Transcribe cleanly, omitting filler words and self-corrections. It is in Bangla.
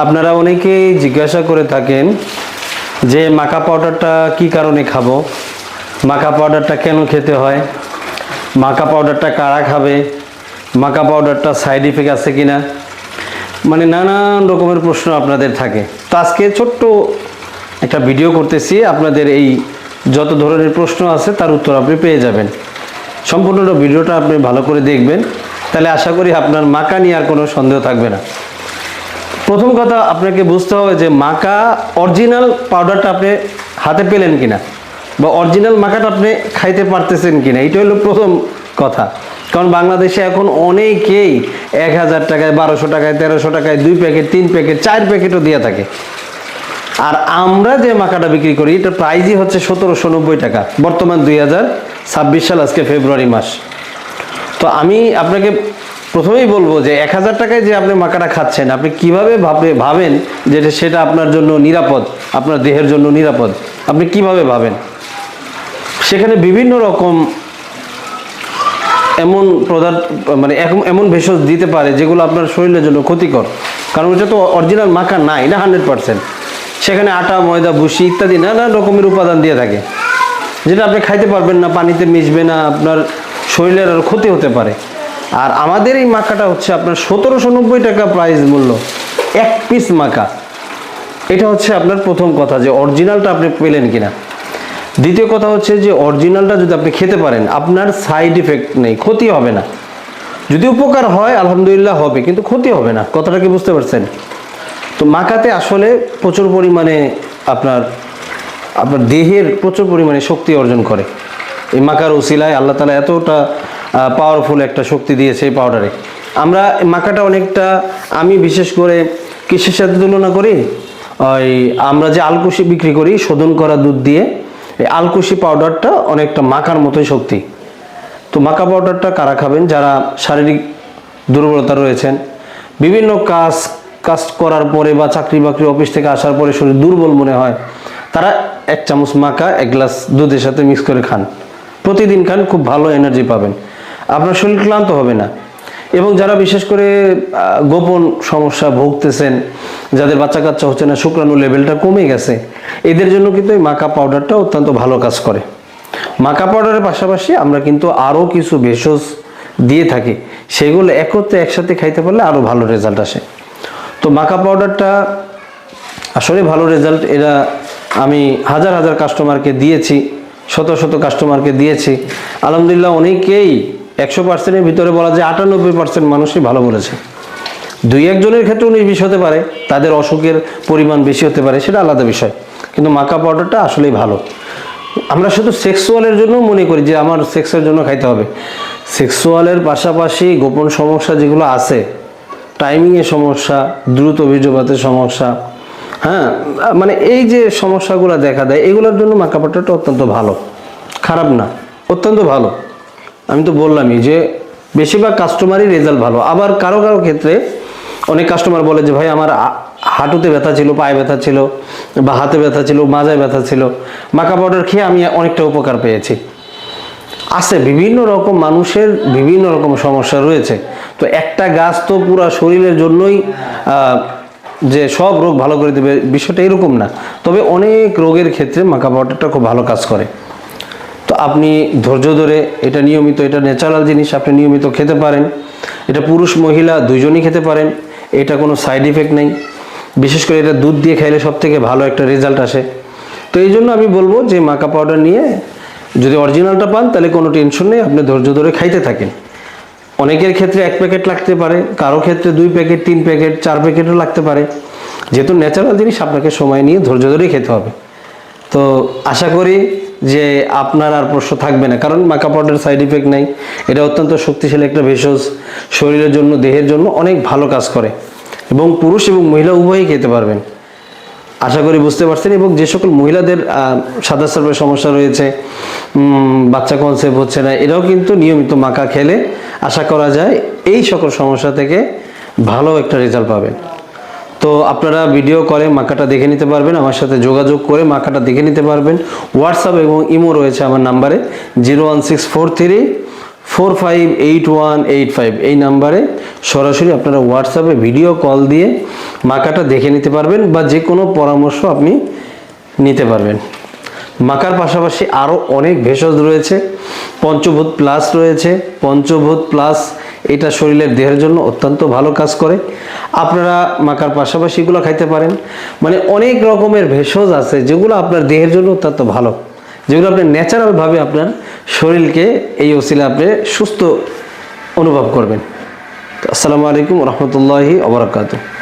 আপনারা অনেকেই জিজ্ঞাসা করে থাকেন যে মাকা পাউডারটা কি কারণে খাবো, মাকা পাউডারটা কেন খেতে হয়, মাকা পাউডারটা কারা খাবে, মাকা পাউডারটা সাইড ইফেক্ট আছে কিনা, মানে নানান রকমের প্রশ্ন আপনাদের থাকে। তো আজকে ছোট্ট একটা ভিডিও করতেছি, আপনাদের এই যত ধরনের প্রশ্ন আছে তার উত্তর আপনি পেয়ে যাবেন। সম্পূর্ণ ভিডিওটা আপনি ভালো করে দেখবেন, তাহলে আশা করি আপনার মাকা নিয়ে আর কোনো সন্দেহ থাকবে না। প্রথম কথা আপনাকে বুঝতে হবে যে মাকা অরিজিনাল পাউডারটা আপনি হাতে পেলেন কিনা, বা অরিজিনাল মাকাটা আপনি খাইতে পারতেছেন কিনা, এটা হলো প্রথম কথা। কারণ বাংলাদেশে এখন অনেকেই 1000 টাকায়, 1200 টাকায়, 1300 টাকায় 2 প্যাকেট, 3 প্যাকেট, 4 প্যাকেটও দিয়ে থাকে। আর আমরা যে মাকাটা বিক্রি করি এটার প্রাইসই হচ্ছে 1790 টাকা, বর্তমান 2026 সাল, আজকে ফেব্রুয়ারি মাস। তো আমি আপনাকে প্রথমেই বলবো যে 1000 টাকায় যে আপনি মাকাটা খাচ্ছেন, আপনি কিভাবে ভাবেন যে সেটা আপনার জন্য নিরাপদ, আপনার দেহের জন্য নিরাপদ, আপনি কিভাবে ভাবেন? সেখানে বিভিন্ন রকম এমন পদার্থ, মানে এমন ভেষজ দিতে পারে যেগুলো আপনার শরীরের জন্য ক্ষতিকর। কারণ ওটা তো অরিজিনাল মাকা না, এটা 100%। সেখানে আটা, ময়দা, ভুসি ইত্যাদি নানা রকমের উপাদান দিয়ে থাকে, যেটা আপনি খাইতে পারবেন না, পানিতে মিশবে না, আপনার শরীরের আরও ক্ষতি হতে পারে। আর আমাদের এই মাকাটা হচ্ছে আপনার 1790 টাকা প্রাইস মূল্য, এক পিস মাকা। এটা হচ্ছে আপনার প্রথম কথা, যে অরিজিনালটা আপনি পেলেন কিনা। দ্বিতীয় কথা হচ্ছে যে অরিজিনালটা যদি আপনি খেতে পারেন, আপনার সাইড ইফেক্ট নেই, ক্ষতি হবে না। যদি উপকার হয় আলহামদুলিল্লাহ হবে, কিন্তু ক্ষতি হবে না। কথাটা কি বুঝতে পারছেন? তো মাকাতে আসলে প্রচুর পরিমাণে আপনার দেহের প্রচুর পরিমাণে শক্তি অর্জন করে। এই মাকার উসিলায় আল্লাহ তাআলা এতটা পাওয়ারফুল একটা শক্তি দিয়েছে এই পাউডারে। আমরা মাকাটা অনেকটা, আমি বিশেষ করে কিসের সাথে তুলনা করি, ওই আমরা যে আলকুশি বিক্রি করি শোধন করা দুধ দিয়ে, এই আলকুশি পাউডারটা অনেকটা মাকার মতোই শক্তি। তো মাকা পাউডারটা কারা খাবেন? যারা শারীরিক দুর্বলতা রয়েছেন, বিভিন্ন কাজ করার পরে বা চাকরি বাকরি অফিস থেকে আসার পরে শরীর দুর্বল মনে হয়, তারা 1 চামচ মাকা 1 গ্লাস দুধের সাথে মিক্স করে খান, প্রতিদিন খান, খুব ভালো এনার্জি পাবেন, আপনার শরীর ক্লান্ত হবে না। এবং যারা বিশেষ করে গোপন সমস্যা ভুগতেছেন, যাদের বাচ্চা কাচ্চা হচ্ছে না, শুক্রাণু লেভেলটা কমে গেছে, এদের জন্য কিন্তু এই মাকা পাউডারটা অত্যন্ত ভালো কাজ করে। মাকা পাউডারের পাশাপাশি আমরা কিন্তু আরও কিছু ভেষজ দিয়ে থাকি, সেগুলো একসাথে খাইতে পারলে আরও ভালো রেজাল্ট আসে। তো মাকা পাউডারটা আসলে ভালো রেজাল্ট, এরা আমি হাজার হাজার কাস্টমারকে দিয়েছি, শত শত কাস্টমারকে দিয়েছি, আলহামদুলিল্লাহ অনেকেই 100%-এর ভিতরে বলা যায় 98% মানুষই ভালো বলেছে। 2-1 জনের ক্ষেত্রে 19-20 হতে পারে, তাদের অসুখের পরিমাণ বেশি হতে পারে, সেটা আলাদা বিষয়, কিন্তু মাকা পাউডারটা আসলেই ভালো। আমরা শুধু সেক্সুয়ালের জন্য মনে করি যে আমার সেক্সের জন্য খাইতে হবে। সেক্সুয়ালের পাশাপাশি গোপন সমস্যা যেগুলো আছে, টাইমিংয়ের সমস্যা, দ্রুত বীর্যপাতের সমস্যা, হ্যাঁ, মানে এই যে সমস্যাগুলো দেখা দেয়, এগুলোর জন্য মাকা পাউডারটা অত্যন্ত ভালো, খারাপ না, অত্যন্ত ভালো। আমি তো বললামই যে বেশিরভাগ কাস্টমারই রেজাল্ট ভালো। আবার কারো কারো ক্ষেত্রে অনেক কাস্টমার বলে যে ভাই আমার হাঁটুতে ব্যথা ছিল, পায়ে ব্যথা ছিল, বা হাতে ব্যথা ছিল, মাজায় ব্যথা ছিল, মাকা পাউডার খেয়ে আমি অনেকটা উপকার পেয়েছি। আছে বিভিন্ন রকম, মানুষের বিভিন্ন রকম সমস্যা রয়েছে। তো একটা গাছ তো পুরো শরীরের জন্যই যে সব রোগ ভালো করে দেবে, বিষয়টা এরকম না। তবে অনেক রোগের ক্ষেত্রে মাকা পাউডারটা খুব ভালো কাজ করে। তো আপনি ধৈর্য ধরে এটা নিয়মিত, এটা ন্যাচারাল জিনিস, আপনি নিয়মিত খেতে পারেন। এটা পুরুষ মহিলা দুইজনই খেতে পারেন, এটা কোনো সাইড ইফেক্ট নেই। বিশেষ করে এটা দুধ দিয়ে খাইলে সব থেকে ভালো একটা রেজাল্ট আসে। তো এই জন্য আমি বলবো যে মাকা পাউডার নিয়ে যদি অরিজিনালটা পান তাহলে কোনো টেনশন নেই, আপনি ধৈর্য ধরে খাইতে থাকেন। অনেকের ক্ষেত্রে 1 প্যাকেট লাগতে পারে, কারো ক্ষেত্রে 2 প্যাকেট, 3 প্যাকেট, 4 প্যাকেটও লাগতে পারে। যেহেতু ন্যাচারাল জিনিস, আপনাকে সময় নিয়ে ধৈর্য ধরেই খেতে হবে। তো আশা করি যে আপনার আর প্রশ্ন থাকবে না, কারণ মাকা পাউডার সাইড ইফেক্ট নেই, এটা অত্যন্ত শক্তিশালী একটা ভেষজ, শরীরের জন্য, দেহের জন্য অনেক ভালো কাজ করে, এবং পুরুষ এবং মহিলা উভয়ই খেতে পারবেন। আশা করি বুঝতে পারছেন। এবং যে সকল মহিলাদের সাদা স্রাবের সমস্যা রয়েছে, বাচ্চা কনসেপ্ট হচ্ছে না, এরাও কিন্তু নিয়মিত মাকা খেলে আশা করা যায় এই সকল সমস্যা থেকে ভালো একটা রেজাল্ট পাবেন। তো আপনারা ভিডিও করে মাকাটা দেখে নিতে পারবেন, আমার সাথে যোগাযোগ করে মাকাটা দেখে নিতে পারবেন। হোয়াটসঅ্যাপ এবং ইমো রয়েছে আমার নাম্বারে 01643 458185 এই নাম্বারে সরাসরি আপনারা হোয়াটসঅ্যাপে ভিডিও কল দিয়ে মাকাটা দেখে নিতে পারবেন বা যে কোনো পরামর্শ আপনি নিতে পারবেন। মাকার পাশাপাশি আরও অনেক ভেষজ রয়েছে, পঞ্চভূত প্লাস রয়েছে। পঞ্চভূত প্লাস এটা শরীরের দেহের জন্য অত্যন্ত ভালো কাজ করে, আপনারা মাকার পাশাপাশি এগুলো খাইতে পারেন। মানে অনেক রকমের ভেষজ আছে যেগুলো আপনার দেহের জন্য অত্যন্ত ভালো, যেগুলো আপনি ন্যাচারালভাবে আপনার শরীরকে এই ওসিলা আপনি সুস্থ অনুভব করবেন। আসসালামু আলাইকুম রহমতুল্লাহি ওয়া বারাকাতুহু।